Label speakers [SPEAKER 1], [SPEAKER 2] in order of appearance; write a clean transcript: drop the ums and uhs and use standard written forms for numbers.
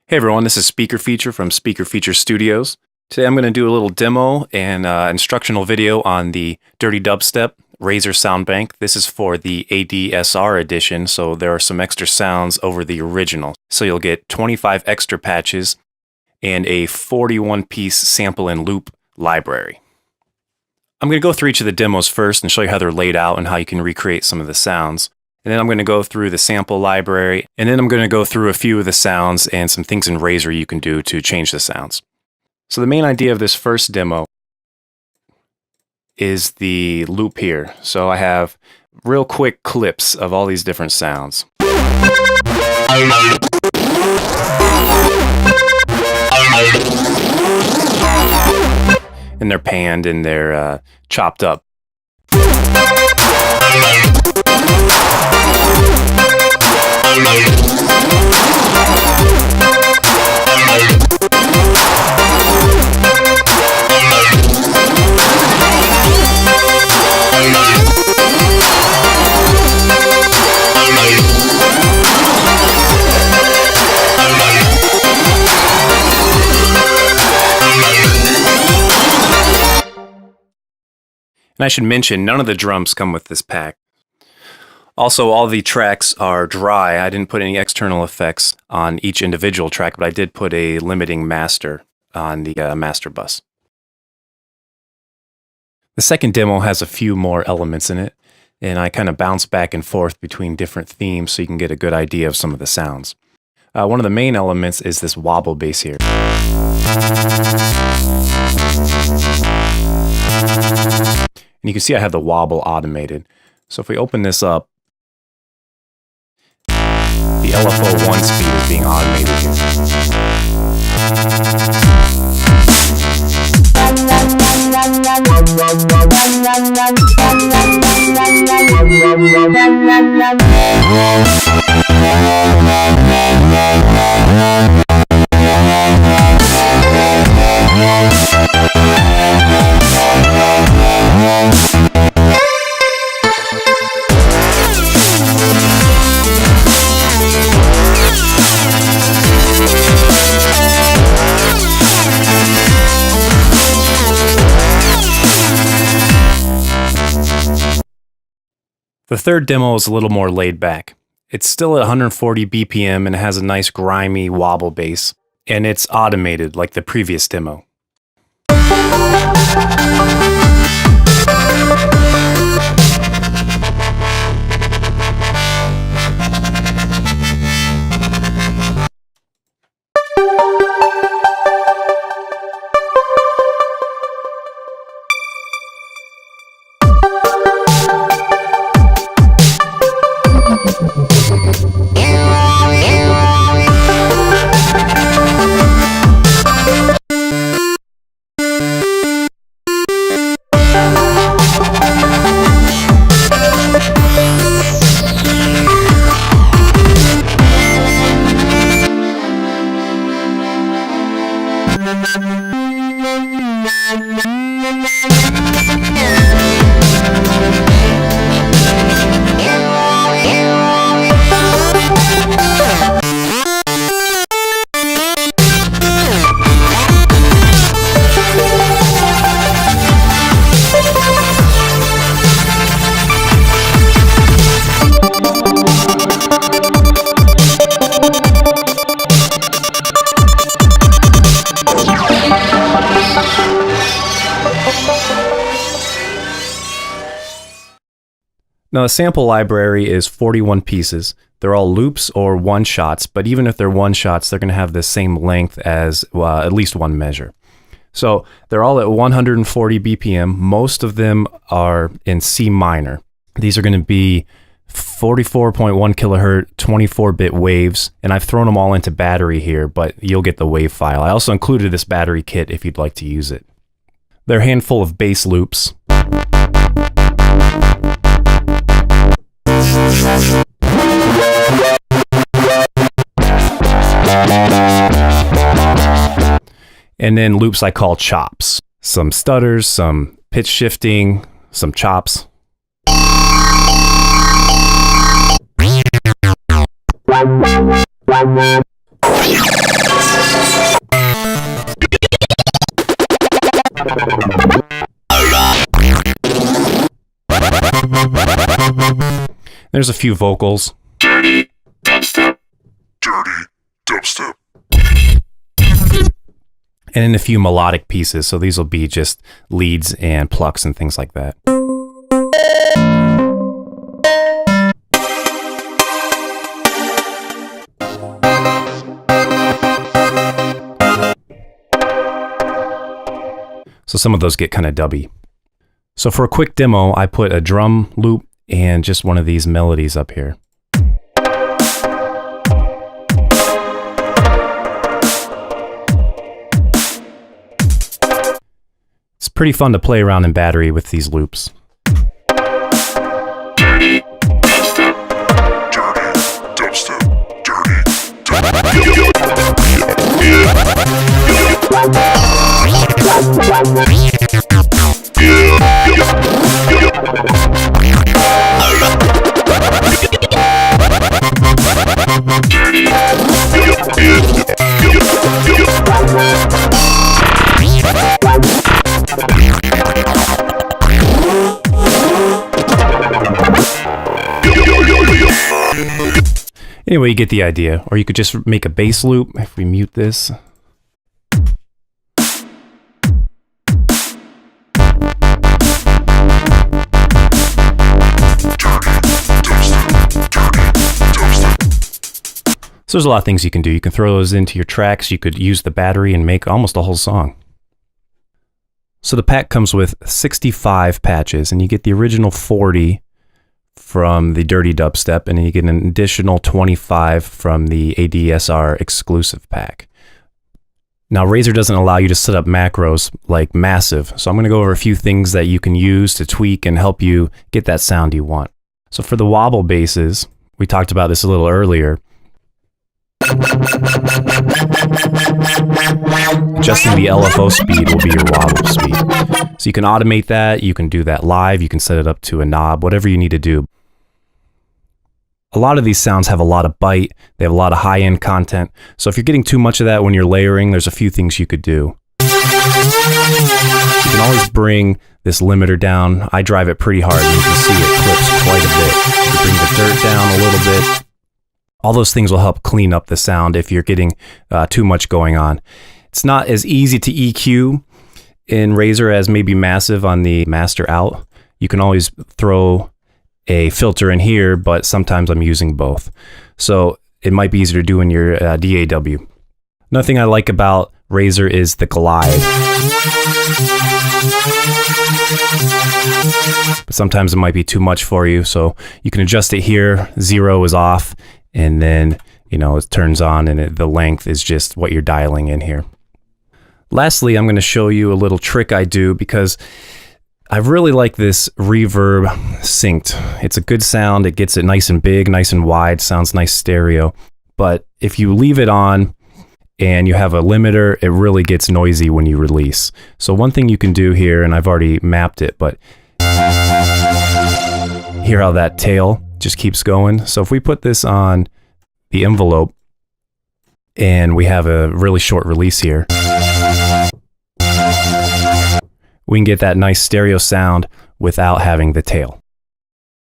[SPEAKER 1] Hey everyone, this is Speaker Feature from Speaker Feature Studios. Today I'm going to do a little demo and instructional video on the Dirty Dubstep Razor Soundbank. This is for the ADSR Edition, so there are some extra sounds over the original. So you'll get 25 extra patches and a 41-piece sample and loop library. I'm going to go through each of the demos first and show you how they're laid out and how you can recreate some of the sounds. And then I'm going to go through the sample library, and then I'm going to go through a few of the sounds and some things in Razor you can do to change the sounds. So the main idea of this first demo is the loop here. So I have real quick clips of all these different sounds. And they're panned and they're chopped up. And I should mention, none of the drums come with this pack. Also, all the tracks are dry. I didn't put any external effects on each individual track, but I did put a limiting master on the master bus. The second demo has a few more elements in it, and I kind of bounce back and forth between different themes so you can get a good idea of some of the sounds. One of the main elements is this wobble bass here. And you can see I have the wobble automated. So if we open this up, the LFO1 speed is being automated The third demo is a little more laid back. It's still at 140 BPM and it has a nice grimy wobble bass, and it's automated like the previous demo. Now the sample library is 41 pieces. They're all loops or one-shots, but even if they're one-shots, they're going to have the same length as at least one measure. So they're all at 140 BPM. Most of them are in C minor. These are going to be 44.1 kilohertz, 24-bit waves, and I've thrown them all into battery here, but you'll get the wave file. I also included this battery kit if you'd like to use it. They're a handful of bass loops. And then loops I call chops. Some stutters, some pitch shifting, some chops. There's a few vocals.
[SPEAKER 2] Dirty dubstep. Dirty dubstep.
[SPEAKER 1] And then a few melodic pieces. So these will be just leads and plucks and things like that. So some of those get kind of dubby. So for a quick demo, I put a drum loop and just one of these melodies up here. It's pretty fun to play around in Battery with these loops.
[SPEAKER 2] Dirty dubstep. Dirty dubstep. Dirty
[SPEAKER 1] Anyway, you get the idea. Or you could just make a bass loop if we mute this. So there's a lot of things you can do. You can throw those into your tracks. You could use the battery and make almost a whole song. So the pack comes with 65 patches, and you get the original 40 from the Dirty Dubstep, and then you get an additional 25 from the ADSR exclusive pack. Now, Razer doesn't allow you to set up macros like Massive, so I'm going to go over a few things that you can use to tweak and help you get that sound you want. So for the wobble basses, we talked about this a little earlier. Adjusting the LFO speed will be your wobble speed. So you can automate that, you can do that live, you can set it up to a knob, whatever you need to do. A lot of these sounds have a lot of bite, they have a lot of high-end content, so if you're getting too much of that when you're layering, there's a few things you could do. You can always bring this limiter down. I drive it pretty hard, and you can see it clips quite a bit. You can bring the dirt down a little bit. All those things will help clean up the sound if you're getting too much going on. It's not as easy to EQ in Razer as maybe Massive on the master out. You can always throw a filter in here, but sometimes I'm using both. So it might be easier to do in your DAW. Another thing I like about Razer is the glide. But sometimes it might be too much for you, so you can adjust it here. 0 is off. And then, you know, it turns on and the length is just what you're dialing in here. Lastly, I'm going to show you a little trick I do because I really like this reverb synced. It's a good sound. It gets it nice and big, nice and wide, sounds nice stereo. But if you leave it on and you have a limiter, it really gets noisy when you release. So one thing you can do here, and I've already mapped it, but hear how that tail just keeps going. So if we put this on the envelope and we have a really short release here, we can get that nice stereo sound without having the tail.